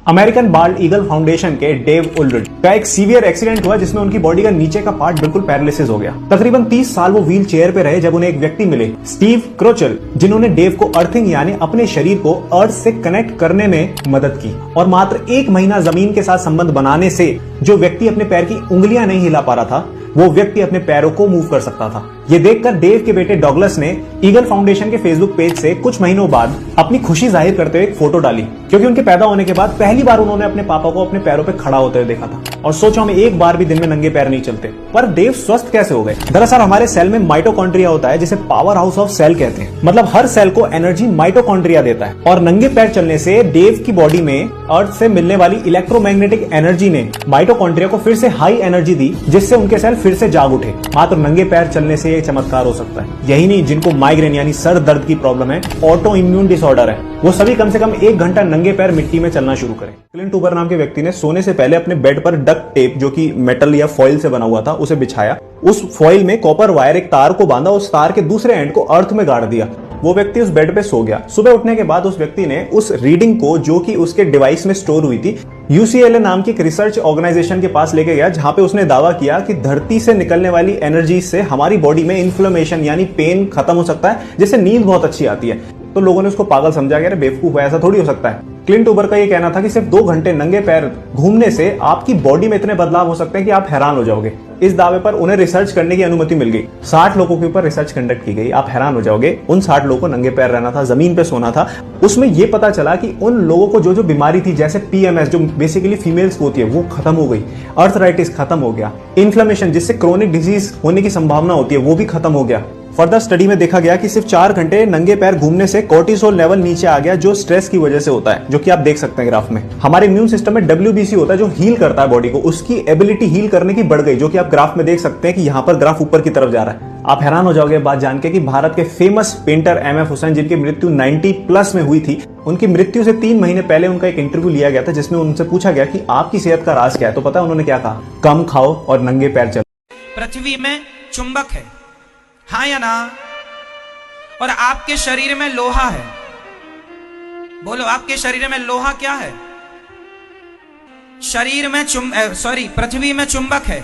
American bald eagle foundation के Dave उल्रिड का एक सीवियर एक्सीडेंट हुआ जिसमें उनकी बॉडी का नीचे का पार्ट बिल्कुल पैरालिसिस हो गया। तकरीबन 30 साल वो व्हील चेयर पे रहे जब उन्हें एक व्यक्ति मिले, स्टीव क्रोचल, जिन्होंने डेव को अर्थिंग यानी अपने शरीर को अर्थ से कनेक्ट करने में मदद की। और मात्र 1 महीना जमीन के साथ संबंध बनाने से जो व्यक्ति अपने पैर की उंगलियां नहीं हिला पा रहा था, वो व्यक्ति अपने पैरों को मूव कर सकता था। ये देखकर डेव के बेटे डॉगलस ने ईगल फाउंडेशन के फेसबुक पेज से कुछ महीनों बाद अपनी खुशी जाहिर करते हुए एक फोटो डाली, क्योंकि उनके पैदा होने के बाद पहली बार उन्होंने अपने पापा को अपने पैरों पे खड़ा होते हुए देखा था और सोचा हमें एक बार भी दिन में नंगे पैर नहीं चलते। पर देव स्वस्थ कैसे हो गए? दरअसल हमारे सेल में माइटोकॉन्ड्रिया होता है जिसे पावर हाउस ऑफ सेल कहते हैं। मतलब हर सेल को एनर्जी माइटोकॉन्ड्रिया देता है और नंगे पैर चलने से डेव की बॉडी में अर्थ से मिलने वाली इलेक्ट्रोमैग्नेटिक एनर्जी ने माइटोकॉन्ड्रिया को फिर से हाई एनर्जी दी, जिससे उनके सेल फिर से जाग उठे। मात्र नंगे पैर चलने से ये चमत्कार हो सकता है। यही नहीं, जिनको माइग्रेन यानी सर दर्द की प्रॉब्लम है, ऑटो इम्यून डिसऑर्डर है, वो सभी कम से कम 1 घंटा नंगे पैर मिट्टी में चलना शुरू करें। क्लिंट ऊबर नाम के व्यक्ति ने सोने से पहले अपने बेड पर डक्ट टेप, जो कि मेटल या फॉइल से बना हुआ था, उसे बिछाया। उस फॉइल में कॉपर वायर एक तार को बांधा, उस तार के दूसरे एंड को अर्थ में गाड़ दिया। वो व्यक्ति उस बेड पे सो गया। सुबह उठने के बाद उस व्यक्ति ने उस रीडिंग को, जो कि उसके डिवाइस में स्टोर हुई थी, UCLA नाम की एक रिसर्च ऑर्गेनाइजेशन के पास लेके गया, जहां पे उसने दावा किया कि धरती से निकलने वाली एनर्जी से हमारी बॉडी में इन्फ्लेमेशन यानी पेन खत्म हो सकता है, जिससे नींद बहुत अच्छी आती है। तो लोगों ने उसको पागल समझा, अरे बेवकूफ है, ऐसा थोड़ी हो सकता है। क्लिंट ऊबर का ये कहना था कि सिर्फ 2 घंटे नंगे पैर घूमने से आपकी बॉडी में इतने बदलाव हो सकते हैं कि आप हैरान हो जाओगे। इस दावे पर उन्हें रिसर्च करने की अनुमति मिल गई। 60 लोगों के ऊपर रिसर्च कंडक्ट की गई। आप हैरान हो जाओगे, उन 60 लोगों को नंगे पैर रहना था, जमीन पे सोना था। उसमें यह पता चला कि उन लोगों को जो बीमारी थी, जैसे PMS जो बेसिकली फीमेल्स को होती है, वो खत्म हो गई। अर्थराइटिस खत्म हो गया। इन्फ्लेमेशन जिससे क्रोनिक डिजीज होने की संभावना होती है, वो भी खत्म हो गया। फर्दर स्टडी में देखा गया कि सिर्फ 4 घंटे नंगे पैर घूमने से कोर्टिसोल लेवल नीचे आ गया, जो स्ट्रेस की वजह से होता है, जो कि आप देख सकते हैं ग्राफ में। हमारे इम्यून सिस्टम में WBC होता है जो हील करता है बॉडी को, उसकी एबिलिटी हील करने की बढ़ गई, जो कि आप ग्राफ में देख सकते हैं कि यहाँ पर ग्राफ ऊपर की तरफ जा रहा है। आप हैरान हो जाओगे बात जान के कि भारत के फेमस पेंटर MF हुसैन, जिनकी मृत्यु 90+ में हुई थी, उनकी मृत्यु से 3 महीने पहले उनका एक इंटरव्यू लिया गया था, जिसमें उनसे पूछा गया कि आपकी सेहत का राज क्या है। तो पता है उन्होंने क्या कहा? कम खाओ और नंगे पैर चलो। पृथ्वी में चुंबक है, हाँ या ना? और आपके शरीर में लोहा है। बोलो, आपके शरीर में लोहा क्या है? शरीर में पृथ्वी में चुंबक है।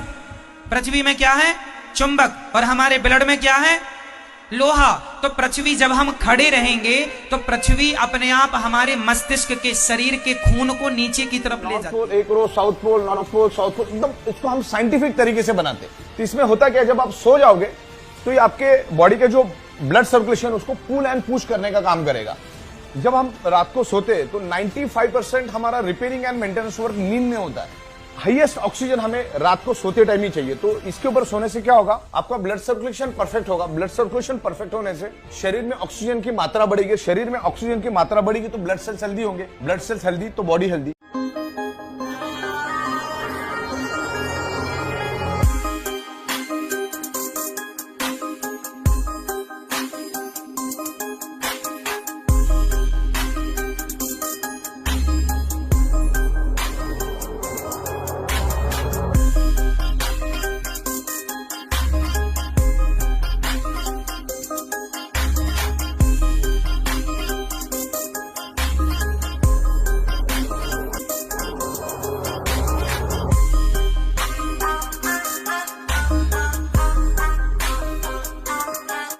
पृथ्वी में क्या है? चुंबक। और हमारे ब्लड में क्या है? लोहा। तो पृथ्वी, जब हम खड़े रहेंगे तो पृथ्वी अपने आप हमारे मस्तिष्क के, शरीर के खून को नीचे की तरफ ले जाती है। एक row south pole, north pole, south pole, एकदम इसको हम साइंटिफिक तरीके से बनाते हैं। तो इसमें होता क्या, जब आप सो जाओगे तो ये आपके बॉडी के जो ब्लड सर्कुलेशन उसको पुल एंड पुश करने का काम करेगा। जब हम रात को सोते हैं तो 95% हमारा रिपेयरिंग एंड मेंटेनेंस वर्क नींद में होता है। हाईएस्ट ऑक्सीजन हमें रात को सोते टाइम ही चाहिए। तो इसके ऊपर सोने से क्या होगा, आपका ब्लड सर्कुलेशन परफेक्ट होगा। ब्लड सर्कुलेशन परफेक्ट होने से शरीर में ऑक्सीजन की मात्रा बढ़ेगी। शरीर में ऑक्सीजन की मात्रा बढ़ेगी तो ब्लड सेल्स हेल्दी होंगे। ब्लड सेल्स हेल्दी तो बॉडी हेल्दी।